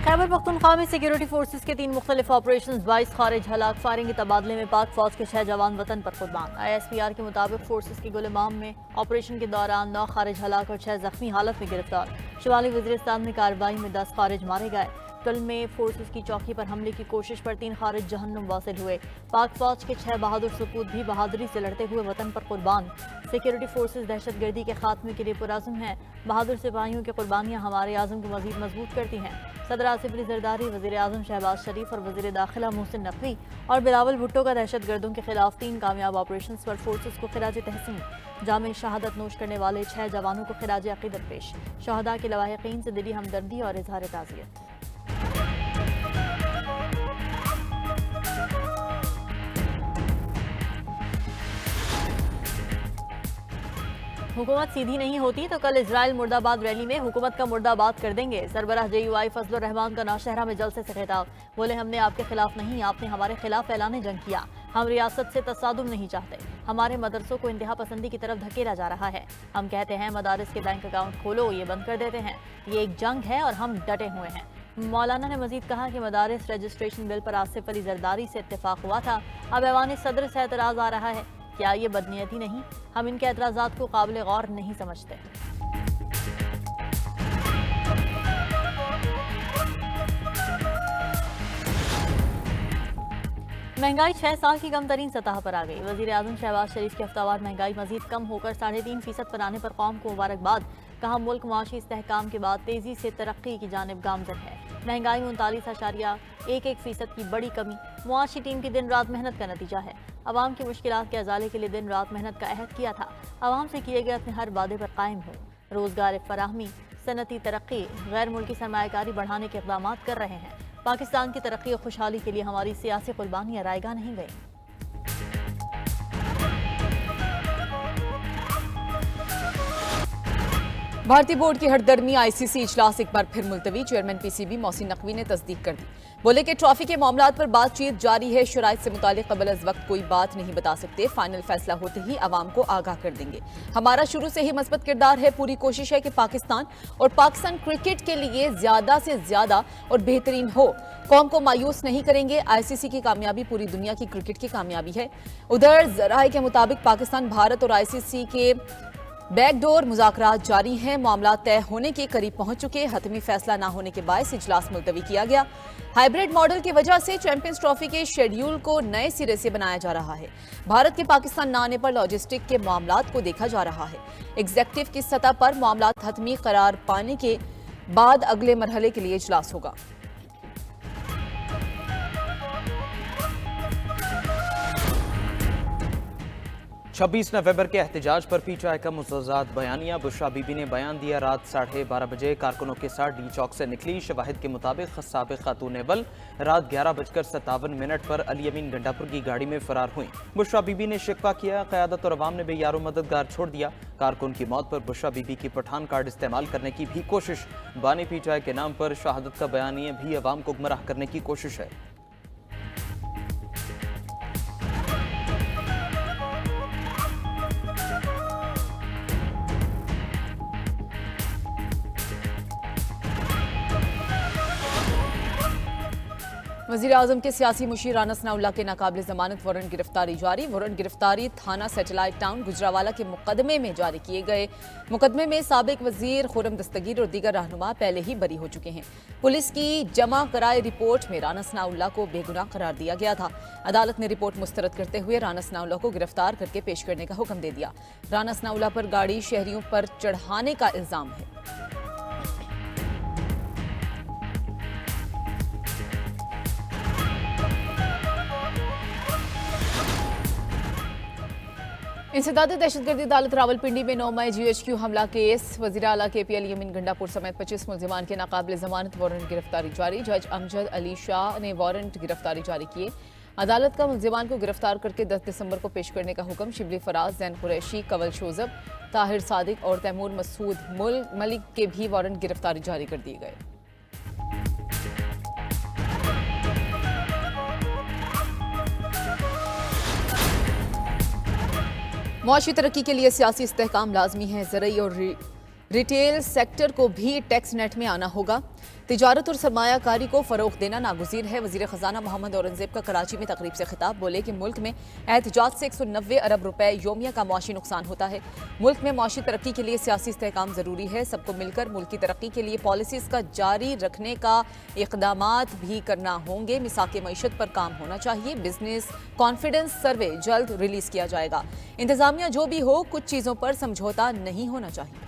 खैबर पख्तूनख्वा में security forces के 3 मुख्तलिफ ऑपरेशन, 22 खारिज हलाक। फायरिंग के तबादले में पाक फौज के 6 जवान वतन पर कुर्बान। ISPR के मुताबिक फोर्सेज की गुलमाम में ऑपरेशन के दौरान 9 खारिज हलाक और 6 जख्मी हालत में गिरफ्तार। शुमाली वज़ीरिस्तान में कार्रवाई में 10 खारिज मारे गए। कल में फोर्सेज की चौकी पर हमले की कोशिश पर 3 खारिज जहन्नुम वासिल हुए। पाक फौज के 6 बहादुर सपूत भी बहादुरी से लड़ते हुए वतन पर कुर्बान। सिक्योरिटी फोर्सेज दहशतगर्दी के खात्मे के लिए पुरअज़्म हैं। बहादुर सिपाहियों की कुर्बानियाँ हमारे आज़म को मज़ीद मजबूत करती हैं। सदर आसिफ अली जरदारी, वज़ीर आज़म शहबाज शरीफ और वज़ीर दाखिला मोहसिन नकवी और बिलावल भुट्टो का दहशतगर्दों के खिलाफ 3 कामयाब ऑपरेशन पर फोर्सेज को खिराज तहसीन। जामे शहादत नोश करने वाले 6 जवानों को खिराज अक़ीदत पेश। शहदा के लवाहिकीन से दिली हमदर्दी और इजहार ताज़ियत। हुकूमत सीधी नहीं होती तो कल इजराइल मुर्दाबाद रैली में हुकूमत का मुर्दाबाद कर देंगे। सरबराह JUI फजलुर रहमान का नौशहरा में जलसे से खिताब। बोले, हमने आपके खिलाफ नहीं, आपने हमारे खिलाफ ऐलान जंग किया। हम रियासत से तसादुम नहीं चाहते। हमारे मदरसों को इंतहा पसंदी की तरफ धकेला जा रहा है। हम कहते हैं मदारिस के बैंक अकाउंट खोलो, ये बंद कर देते हैं। ये एक जंग है और हम डटे हुए हैं। मौलाना ने मजीद कहा कि मदारिस रजिस्ट्रेशन बिल पर आसिफ अली जरदारी से इत्तेफाक हुआ था, अब ऐवान सदर से एतराज़ आ रहा है। क्या ये बदनीयती नहीं? हम इनके एतराज़ात को काबिल गौर नहीं समझते। महंगाई 6 साल की कम तरीन सतह पर आ गई। वज़ीर आज़म शहबाज शरीफ की हफ्तावार महंगाई मजीद कम होकर 3.5% पर आने पर कौम को मुबारकबाद। कहा, मुल्क मुआशी इस्तेहकाम के बाद तेजी से तरक्की की जानिब गामजन है। महंगाई में 39.11% की बड़ी कमी मुआशी टीम की दिन रात मेहनत का नतीजा है। अवाम की मुश्किलात के अजाले के लिए दिन रात मेहनत का अहद किया था। अवाम से किए गए अपने हर वादे पर कायम हो। रोजगार फराहमी, सनती तरक्की, गैर मुल्की सरमायाकारी बढ़ाने के इक़दाम कर रहे हैं। पाकिस्तान की तरक्की और खुशहाली के लिए हमारी सियासी कुर्बानियां रायगा नहीं गई। भारतीय बोर्ड की हड़दर्मी ICC इजलास एक बार फिर मुलतवी। चेयरमैन PCB मोहसिन नकवी ने तस्दीक कर दी। बोले कि ट्रॉफी के मामलात पर बातचीत जारी है। शराइत से मुतालिक कबल अज वक्त कोई बात नहीं बता सकते। फाइनल फैसला होते ही आवाम को आगाह कर देंगे। हमारा शुरू से ही मस्बत किरदार है। पूरी कोशिश है कि पाकिस्तान और पाकिस्तान क्रिकेट के लिए ज्यादा से ज्यादा और बेहतरीन हो। कौम को मायूस नहीं करेंगे। ICC की कामयाबी पूरी दुनिया की क्रिकेट की कामयाबी है। उधर जराए के मुताबिक पाकिस्तान, भारत और ICC के बैकडोर मुज़ाकरात जारी हैं। मामला तय होने के करीब पहुंच चुके। हतमी फैसला न होने के बायस इजलास मुलतवी किया गया। हाइब्रिड मॉडल की वजह से चैंपियंस ट्रॉफी के शेड्यूल को नए सिरे से बनाया जा रहा है। भारत के पाकिस्तान न आने पर लॉजिस्टिक के मामलात को देखा जा रहा है। एग्जीक्यूटिव की सतह पर मामलात हतमी करार पाने के बाद अगले मरहले के लिए इजलास होगा। 26 नवंबर के एहतजाज पर PTI का मुतज़ाद बयानिया। बुशरा बीबी ने बयान दिया। रात 12:30 बजे कारकुनों के साथ D चौक से निकली। शवाहिद के मुताबिक साबिक़ खातून बल रात 11:57 पर अली अमीन गंडापुर की गाड़ी में फरार हुई। बुशरा बीबी ने शिकवा किया, क़यादत और अवाम ने बेयारो मददगार छोड़ दिया। कारकुन की मौत पर बुशरा बीबी की पठान कार्ड इस्तेमाल करने की भी कोशिश। बानी PTI के नाम पर शहादत का बयानिया भी अवाम को गुमराह करने की कोशिश है। वज़ीर आज़म के सियासी मुशीर राना सनाउल्लाह के नाकाबिल ज़मानत वारंट गिरफ्तारी जारी। वारंट गिरफ्तारी थाना सैटेलाइट टाउन गुजरावाला के मुकदमे में जारी किए गए। मुकदमे में साबिक वज़ीर खुर्रम दस्तगीर और दीगर रहनुमा पहले ही बरी हो चुके हैं। पुलिस की जमा कराए रिपोर्ट में राना सनाउल्लाह को बेगुनाह करार दिया गया था। अदालत ने रिपोर्ट मुस्तरद करते हुए राना सनाउल्लाह को गिरफ्तार करके पेश करने का हुक्म दे दिया। राना सनाउल्लाह पर गाड़ी शहरियों पर चढ़ाने का इल्जाम है। इंसदाद दहशतगर्दी अदालत रावलपिंडी में 9 मई GHQ हमला केस। वज़ीर आला KP अली अमीन गंडापुर समेत 25 मुल्ज़िमान के नाकाबिल ज़मानत वारंट गिरफ्तारी जारी। जज अमजद अली शाह ने वारंट गिरफ्तारी जारी किए। अदालत का मुल्ज़िमान को गिरफ्तार करके 10 दिसंबर को पेश करने का हुक्म। शिबली फराज, जैन कुरैशी, कवल शोजब, ताहिर सादिक और तैमूर मसूद मलिक के भी वारंट गिरफ्तारी जारी कर दिए गए। मुआशी तरक्की के लिए सियासी इस्तेहकाम लाजमी है। ज़रई और रिटेल सेक्टर को भी टैक्स नेट में आना होगा। तिजारत और सरमायाकारी को फरोग देना नागुज़ीर है। वज़ीर ख़जाना मोहम्मद औरंगज़ेब का कराची में तकरीब से खिताब। बोले कि मुल्क में एहतिजाज से 190 अरब रुपए योमिया का मुआशी नुकसान होता है। मुल्क में मुआशी तरक्की के लिए सियासी इस्तेहकाम ज़रूरी है। सबको मिलकर मुल्क की तरक्की के लिए पॉलिसीज़ का जारी रखने का इक़दामात भी करना होंगे। मिसाक़े मईशत पर काम होना चाहिए। बिजनेस कॉन्फिडेंस सर्वे जल्द रिलीज़ किया जाएगा। इंतज़ामिया जो भी हो, कुछ चीज़ों पर समझौता नहीं होना चाहिए।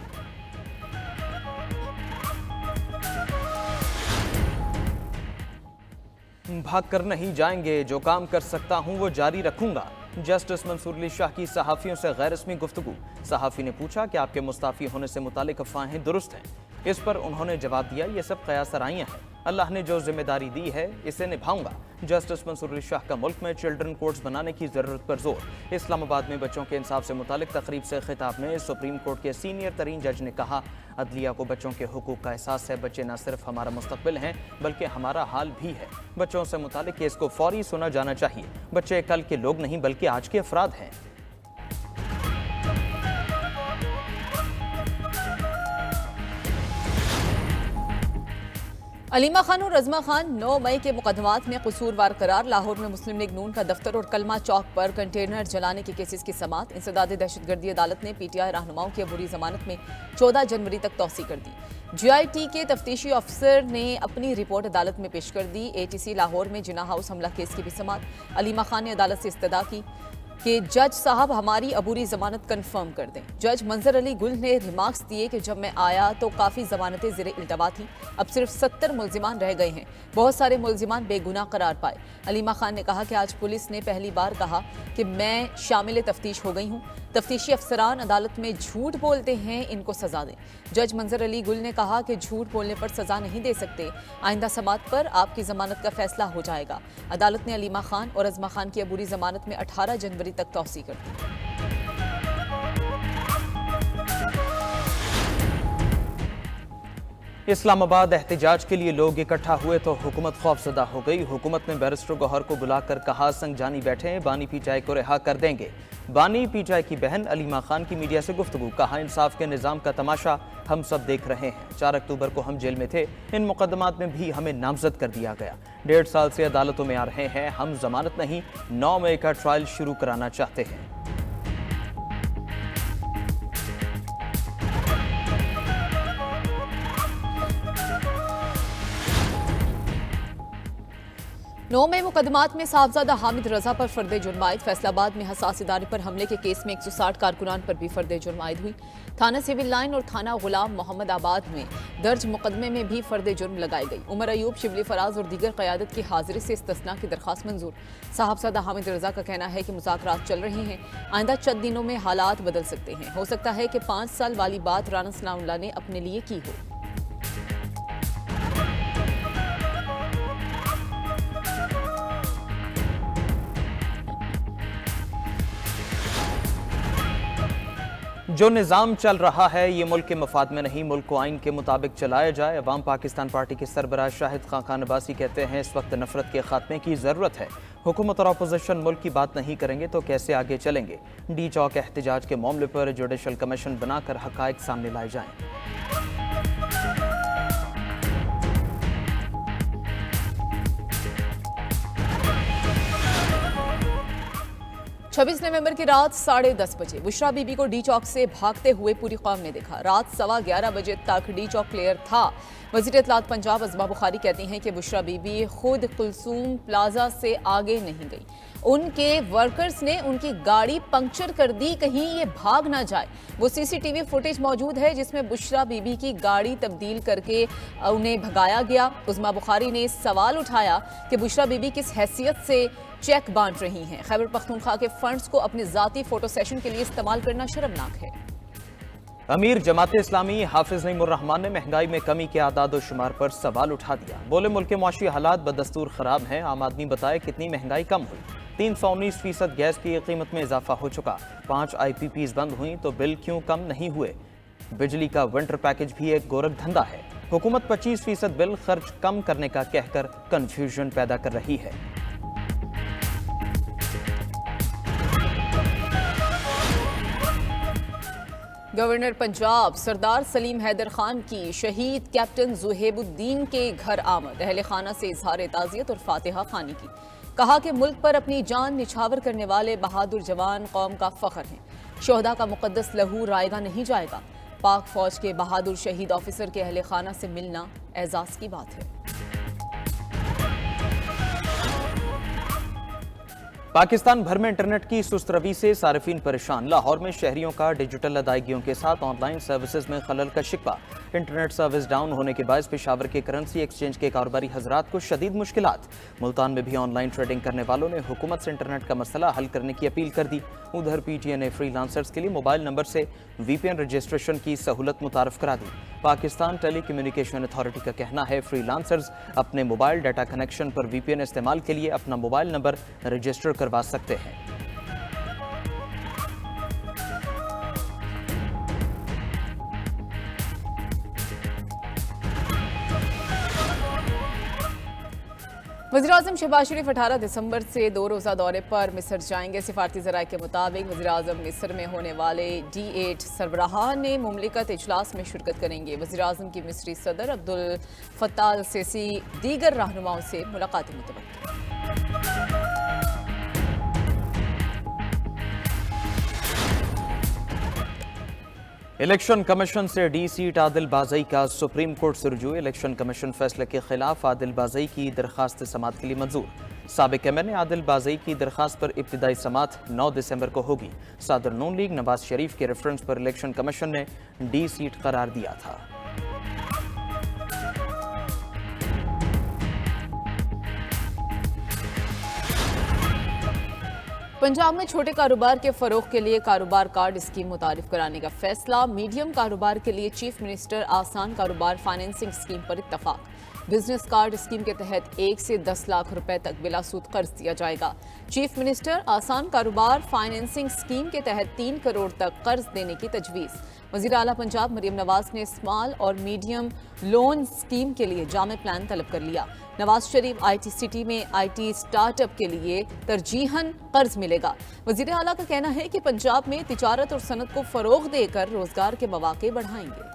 भाग कर नहीं जाएंगे, जो काम कर सकता हूं वो जारी रखूंगा। जस्टिस मंसूर अली शाह की सहाफ़ियों से गैर रस्मी गुफ्तगू। सहाफ़ी ने पूछा कि आपके मुस्ताफ़ी होने से मुतालिक अफवाहें दुरुस्त हैं। इस पर उन्होंने जवाब दिया, ये सब क़यासराइयाँ हैं। अल्लाह ने जो जिम्मेदारी दी है इसे निभाऊंगा। जस्टिस मंसूर अली शाह का मुल्क में चिल्ड्रन कोर्ट्स बनाने की ज़रूरत पर जोर। इस्लामाबाद में बच्चों के इंसाफ से मुतालिक तकरीब से खिताब में सुप्रीम कोर्ट के सीनियर तरीन जज ने कहा, अदलिया को बच्चों के हुकूक का एहसास है। बच्चे न सिर्फ हमारा मुस्तकबिल हैं बल्कि हमारा हाल भी है। बच्चों से मुतालिक केस को फौरी सुना जाना चाहिए। बच्चे कल के लोग नहीं बल्कि आज के अफराद हैं। अलीमा खान और रज़मा खान 9 मई के मुकदमात में कसूरवार करार। लाहौर में मुस्लिम लीग नून का दफ्तर और कलमा चौक पर कंटेनर जलाने के केसेस की समाअत। इंसदाद दहशतगर्दी अदालत ने पीटीआई रहनुमाओं की अबूरी जमानत में 14 जनवरी तक तौसी कर दी। GIT के तफ्तीशी अफसर ने अपनी रिपोर्ट अदालत में पेश कर दी। ATC लाहौर में जिना हाउस हमला केस की भी समाअत। अलीमा खान ने अदालत से इस्तदा की कि जज साहब हमारी अबूरी जमानत कंफर्म कर दें। जज मंजर अली गुल ने रिमार्क्स दिए कि जब मैं आया तो काफ़ी जमानतें ज़ेरे इल्तवा थीं, अब सिर्फ 70 मुल्जिमान रह गए हैं। बहुत सारे मुल्जिमान बेगुनाह करार पाए। अलीमा खान ने कहा कि आज पुलिस ने पहली बार कहा कि मैं शामिल तफ्तीश हो गई हूँ। तफ्तीशी अफसरान अदालत में झूठ बोलते हैं, इनको सजा दें। जज मंजर अली गुल ने कहा कि झूठ बोलने पर सजा नहीं दे सकते। आइंदा समाअत पर आपकी जमानत का फैसला हो जाएगा। अदालत ने अलीमा खान और रज़मा खान की अबूरी जमानत में 18 जनवरी तक तौसी कर दी। इस्लामाबाद एहतिजाज के लिए लोग इकट्ठा हुए तो हुकूमत खौफजदा हो गई। हुकूमत ने बैरिस्टर गौहर को बुलाकर कहा, संगजानी बैठे हैं, बानी पीचाई को रिहा कर देंगे। बानी पीचाई की बहन अलीमा खान की मीडिया से गुफ्तगू। कहा, इंसाफ के निज़ाम का तमाशा हम सब देख रहे हैं। 4 अक्टूबर को हम जेल में थे, इन मुकदमात में भी हमें नामजद कर दिया गया। 1.5 साल से अदालतों में आ रहे हैं, हम जमानत नहीं 9 मई का ट्रायल शुरू कराना चाहते हैं। नौ मई मुकदमात में साहबजादा हामिद रजा पर फर्द जुर्म आयद। फैसलाबाद में हसास इदारे पर हमले के केस में 160 कारकुनान पर भी फर्द जुर्म आयद हुई। थाना सिविल लाइन और थाना गुलाम मोहम्मद आबाद में दर्ज मुकदमे में भी फर्द जुर्म लगाई गई। उमर अयूब, शिबली फराज और दीगर क़यादत की हाजिरी से इस्तिस्ना की दरख्वास्त मंजूर। साहबजादा हामिद रजा का कहना है कि मुज़ाकरात चल रहे हैं, आइंदा चंद दिनों में हालात बदल सकते हैं। हो सकता है कि 5 साल वाली बात राना सनाउल्लाह ने अपने लिए की हो। जो निज़ाम चल रहा है ये मुल्क के मफाद में नहीं, मुल्क को आइन के मुताबिक चलाया जाए। अवाम पाकिस्तान पार्टी के सरबराह शाहिद खान अब्बासी कहते हैं, इस वक्त नफरत के खात्मे की ज़रूरत है। हुकूमत और अपोजिशन मुल्क की बात नहीं करेंगे तो कैसे आगे चलेंगे। डी चौक एहतिजाज के मामले पर जुडिशल कमीशन बनाकर हक़ाइक़ सामने लाए जाएं। 26 नवंबर की रात 10:30 बजे बुशरा बीबी को डी चौक से भागते हुए पूरी कौम ने देखा। रात 11:15 बजे तक डी चौक क्लियर था। वज़ीर इत्तलात पंजाब अज़मा बुखारी कहती हैं कि बुशरा बीबी खुद कुलसूम प्लाजा से आगे नहीं गई, उनके वर्कर्स ने उनकी गाड़ी पंक्चर कर दी, कहीं ये भाग ना जाए। वो CCTV फुटेज मौजूद है जिसमें बुशरा बीबी की गाड़ी तब्दील करके उन्हें भगाया गया। उज़मा बुखारी ने सवाल उठाया कि बुशरा बीबी किस हैसियत से चेक बांट रही हैं। खैबर पख्तूनख्वा के फंड्स को अपने ज़ाती फोटो सेशन के लिए इस्तेमाल करना शर्मनाक है। अमीर जमात इस्लामी हाफिज नईमुर रहमान ने महंगाई में कमी के आदाद और शुमार पर सवाल उठा दिया। बोले, मुल्क के मुआशी हालात बदस्तूर खराब हैं। आम आदमी बताए कितनी महंगाई कम हुई। 319% गैस की कीमत में इजाफा हो चुका। 5 IPPs बंद हुई तो बिल क्यों कम नहीं हुए। बिजली का विंटर पैकेज भी एक गोरख धंधा है। हुकूमत 25% बिल खर्च कम करने का कहकर कंफ्यूजन पैदा कर रही है। गवर्नर पंजाब सरदार सलीम हैदर खान की शहीद कैप्टन जुहेबुद्दीन के घर आमद, अहले खाना से इजहार ताज़ियत और फातिहा खानी की। कहा कि मुल्क पर अपनी जान निछावर करने वाले बहादुर जवान कौम का फख्र हैं। शोहदा का मुकद्दस लहू रायगा नहीं जाएगा। पाक फौज के बहादुर शहीद ऑफिसर के अहले खाना से मिलना एजाज की बात है। पाकिस्तान भर में इंटरनेट की सुस्त रवि से सार्फिन परेशान। लाहौर में शहरियों का डिजिटल अदायगियों के साथ ऑनलाइन सर्विसेज में खलल का शिकवा। इंटरनेट सर्विस डाउन होने के बायस पेशावर के करेंसी एक्सचेंज के कारोबारी हजरात को शदीद मुश्किलात। मुल्तान में भी ऑनलाइन ट्रेडिंग करने वालों ने हुकूमत से इंटरनेट का मसला हल करने की अपील कर दी। उधर PTI ने फ्रीलांसर्स के लिए मोबाइल नंबर से VPN रजिस्ट्रेशन की सहूलत मुतारफ करा दी। पाकिस्तान टेली कम्युनिकेशन अथॉरिटी का कहना है फ्रीलांसर्स अपने मोबाइल डाटा कनेक्शन पर VPN इस्तेमाल के लिए अपना मोबाइल नंबर रजिस्टर करवा सकते हैं। वज़ीर-ए-आज़म शहबाज शरीफ 18 दिसंबर से 2 रोज़ा दौरे पर मिस्र जाएंगे। सिफारती ज़राए के मुताबिक वज़ीर-ए-आज़म मिस्र में होने वाले D8 सरबराहान ने मुमलिकत इजलास में शिरकत करेंगे। वज़ीर-ए-आज़म की मिस्री सदर अब्दुल फत्ताह अल-सीसी दीगर रहनुमाओं से मुलाकातें मुतवक्किल। इलेक्शन कमीशन से D सीट आदिल बाज़ई का सुप्रीम कोर्ट से रुजू। इलेक्शन कमीशन फैसले के खिलाफ आदिल बाज़ई की दरखास्त समात के लिए मंजूर। साबिक एमएन ने आदिल बाज़ई की दरखास्त पर इब्तिदाई समात 9 दिसंबर को होगी। सदर नून लीग नवाज शरीफ के रेफरेंस पर इलेक्शन कमीशन ने D सीट करार दिया था। पंजाब में छोटे कारोबार के फरोग के लिए कारोबार कार्ड स्कीम मुतारिफ कराने का फैसला। मीडियम कारोबार के लिए चीफ मिनिस्टर आसान कारोबार फाइनेंसिंग स्कीम पर इत्तफाक। बिजनेस कार्ड स्कीम के तहत 1 से 10 लाख रुपए तक बिला सूद कर्ज दिया जाएगा। चीफ मिनिस्टर आसान कारोबार फाइनेंसिंग स्कीम के तहत 3 करोड़ तक कर्ज देने की तजवीज़। वज़ीर आला पंजाब मरियम नवाज ने स्मॉल और मीडियम लोन स्कीम के लिए जामे प्लान तलब कर लिया। नवाज शरीफ IT सिटी में IT स्टार्टअप के लिए तरजीहन कर्ज मिलेगा। वज़ीर आला का कहना है कि पंजाब में तिजारत और सनत को फरोग देकर रोजगार के मौके बढ़ाएंगे।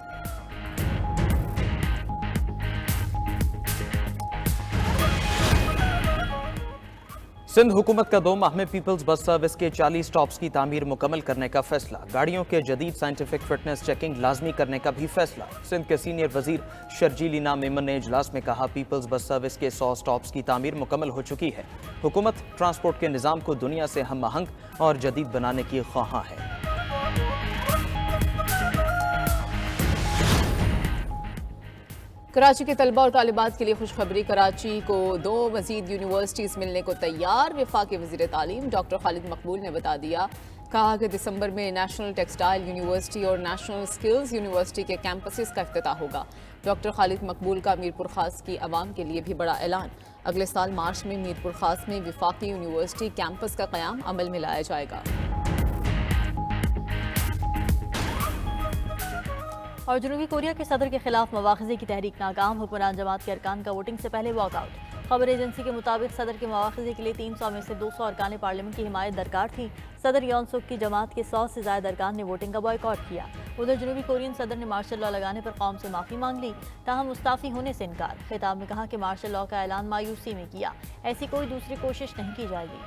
सिंध हुकूमत का 2 माह में पीपल्स बस सर्विस के 40 स्टॉप्स की तामीर मुकम्मल करने का फैसला। गाड़ियों के जदीद साइंटिफिक फिटनेस चेकिंग लाजमी करने का भी फैसला। सिंध के सीनियर वजीर शर्जील इनाम मेमन ने इजलास में कहा पीपल्स बस सर्विस के 100 स्टॉप्स की तामीर मुकम्मल हो चुकी है। हुकूमत ट्रांसपोर्ट के निज़ाम को दुनिया से हम आहंग और जदीद बनाने की ख्वाहां है। कराची के तलबा और तालिबात के लिए खुशखबरी। कराची को 2 मजीद यूनिवर्सिटीज़ मिलने को तैयार। वफाकी वज़ीर तालीम डॉक्टर खालिद मकबूल ने बता दिया। कहा कि दिसंबर में नेशनल टेक्सटाइल यूनिवर्सिटी और नेशनल स्किल्स यूनिवर्सिटी के कैंपसेस का इफ्तिताह होगा। डॉक्टर खालिद मकबूल का मीरपुर खास की आवाम के लिए भी बड़ा ऐलान। अगले साल मार्च में मीरपुर खास में वफाकी यूनिवर्सिटी कैंपस का क़याम अमल में लाया जाएगा। और जनूबी कोरिया के सदर के खिलाफ मवाख़िज़े की तहरीक नाकाम। हुक्मरान जमात के अरकान का वोटिंग से पहले वॉकआउट। खबर एजेंसी के मुताबिक सदर के मवाख़िज़े के लिए 300 में से 200 अरकान पार्लियामेंट की हिमायत दरकार थी। सदर यौन सुख की जमात के 100 से ज़ायद अरकान ने वोटिंग का बॉयकॉट किया। उधर जनूबी कोरियन सदर ने मार्शल लॉ लगाने पर कौम से माफ़ी मांग ली, ताहम मुस्ताफ़ी होने से इनकार। खिताब में कहा कि मार्शल लॉ का ऐलान मायूसी में किया, ऐसी कोई दूसरी कोशिश नहीं की जाएगी।